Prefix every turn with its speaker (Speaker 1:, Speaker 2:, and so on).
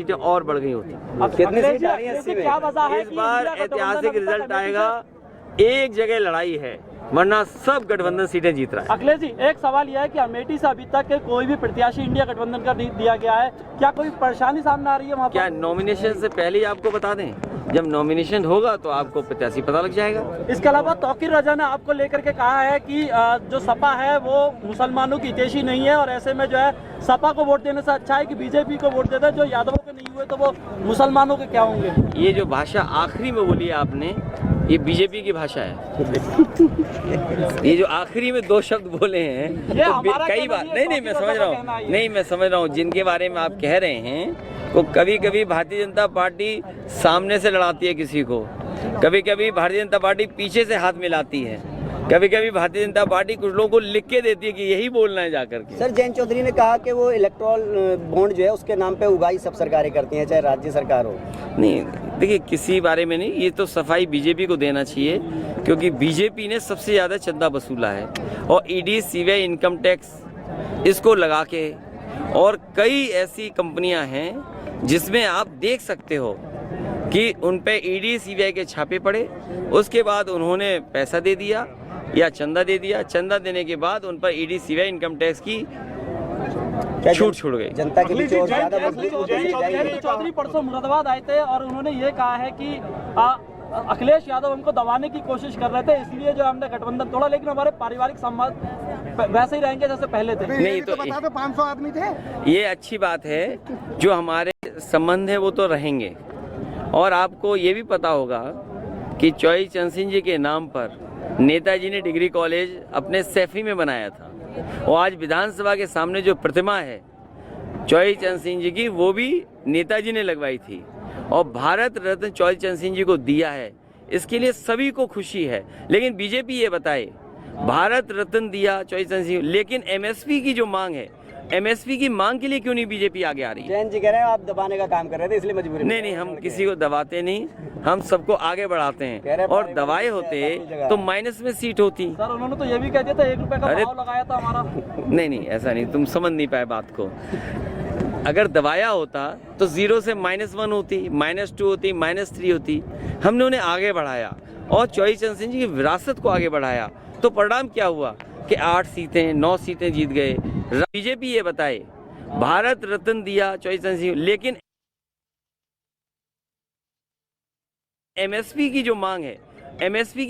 Speaker 1: सीटें और बढ़ गई होती।
Speaker 2: अब कितनी सीट आ रही है?
Speaker 3: क्या वजह है?
Speaker 1: इस बार ऐतिहासिक रिजल्ट आएगा, एक जगह लड़ाई है, वरना सब गठबंधन सीटें जीत रहा है।
Speaker 3: अखिलेश जी, एक सवाल यह है कि अमेठी से अभी तक कोई भी प्रत्याशी इंडिया गठबंधन का नहीं दिया गया है, क्या कोई परेशानी सामने आ रही है वहाँ पर?
Speaker 1: क्या नॉमिनेशन से पहले ही आपको बता दें? जब नॉमिनेशन होगा तो आपको प्रत्याशी पता लग जाएगा।
Speaker 3: इसके अलावा तौकीर रजा ने आपको लेकर के कहा है कि जो सपा है वो मुसलमानों की हितैषी नहीं है, और ऐसे में जो है सपा को वोट देने से अच्छा है कि बीजेपी को वोट देते हैं। जो यादवों के नहीं हुए तो वो मुसलमानों के क्या होंगे?
Speaker 1: ये जो भाषा आखिरी में बोली आपने, ये बीजेपी की भाषा है। ये जो आखिरी में दो शब्द बोले हैं तो कई बार नहीं मैं समझ रहा हूँ, नहीं मैं समझ रहा हूँ जिनके बारे में आप कह रहे हैं, तो कभी कभी भारतीय जनता पार्टी सामने से लड़ाती है किसी को, कभी कभी भारतीय जनता पार्टी पीछे से हाथ मिलाती है, कभी कभी भारतीय जनता पार्टी कुछ लोगों को लिख के देती है कि यही बोलना है जाकर के।
Speaker 2: सर, जयंत चौधरी ने कहा कि वो इलेक्ट्रॉल बॉन्ड जो है उसके नाम पे उगाही सब सरकारें करती हैं, चाहे राज्य सरकार हो।
Speaker 1: नहीं देखिए, किसी बारे में नहीं, ये तो सफाई बीजेपी को देना चाहिए, क्योंकि बीजेपी ने सबसे ज़्यादा चंदा वसूला है, और ईडी, सीबीआई, इनकम टैक्स इसको लगा के, और कई ऐसी कंपनियां हैं जिसमें आप देख सकते हो कि उन पे ईडी, सीबीआई के छापे पड़े, उसके बाद उन्होंने पैसा दे दिया या चंदा दे दिया, चंदा देने के बाद उन पर ईडी, सीबीआई, इनकम टैक्स की छूट छूट गई।
Speaker 2: जनता के बीच और ज्यादा
Speaker 3: चौधरी परसों मुरादाबाद आए थे और उन्होंने ये कहा है कि अखिलेश यादव हमको दबाने की कोशिश कर रहे थे, इसलिए जो हमने गठबंधन तोड़ा, लेकिन हमारे पारिवारिक संबंध वैसे ही रहेंगे जैसे पहले थे।
Speaker 1: नहीं तो बता दो, 500 आदमी थे। ये अच्छी बात है, जो हमारे संबंध है वो तो रहेंगे। और आपको ये भी पता होगा कि चौधरी चरण सिंह जी के नाम पर नेताजी ने डिग्री कॉलेज अपने सैफी में बनाया था, और आज विधानसभा के सामने जो प्रतिमा है चौधरी चरण सिंह जी की, वो भी नेताजी ने लगवाई थी, और भारत रत्न चौधरी चरण सिंह जी को दिया है। इसके लिए सभी को खुशी है, लेकिन बीजेपी ये बताए, भारत रत्न दिया चौधरी चरण सिंह, लेकिन एमएसपी की जो मांग है, एमएसपी की मांग के लिए क्यों नहीं बीजेपी आगे आ रही है?
Speaker 2: जयंत जी कह रहे हैं आप दबाने का काम कर रहे थे, इसलिए मजबूरी।
Speaker 1: नहीं, हम किसी को दबाते नहीं, हम सबको आगे बढ़ाते हैं, और दबाए होते तो माइनस में सीट होती।
Speaker 3: सर, उन्होंने तो ये भी कह दिया था 1 रुपए का भाव लगाया था हमारा।
Speaker 1: नहीं, ऐसा नहीं, तुम समझ नहीं पाए बात को। अगर दबाया होता तो 0 से -1 होती, -2 होती, -3 होती। हमने उन्हें आगे बढ़ाया और चौधरी चरण सिंह जी की विरासत को आगे बढ़ाया, तो परिणाम क्या हुआ कि 8 सीटें 9 सीटें जीत गए। बीजेपी ये बताए, भारत रत्न दिया चौधरी चरण सिंह, लेकिन एमएसपी की जो मांग है, एमएसपी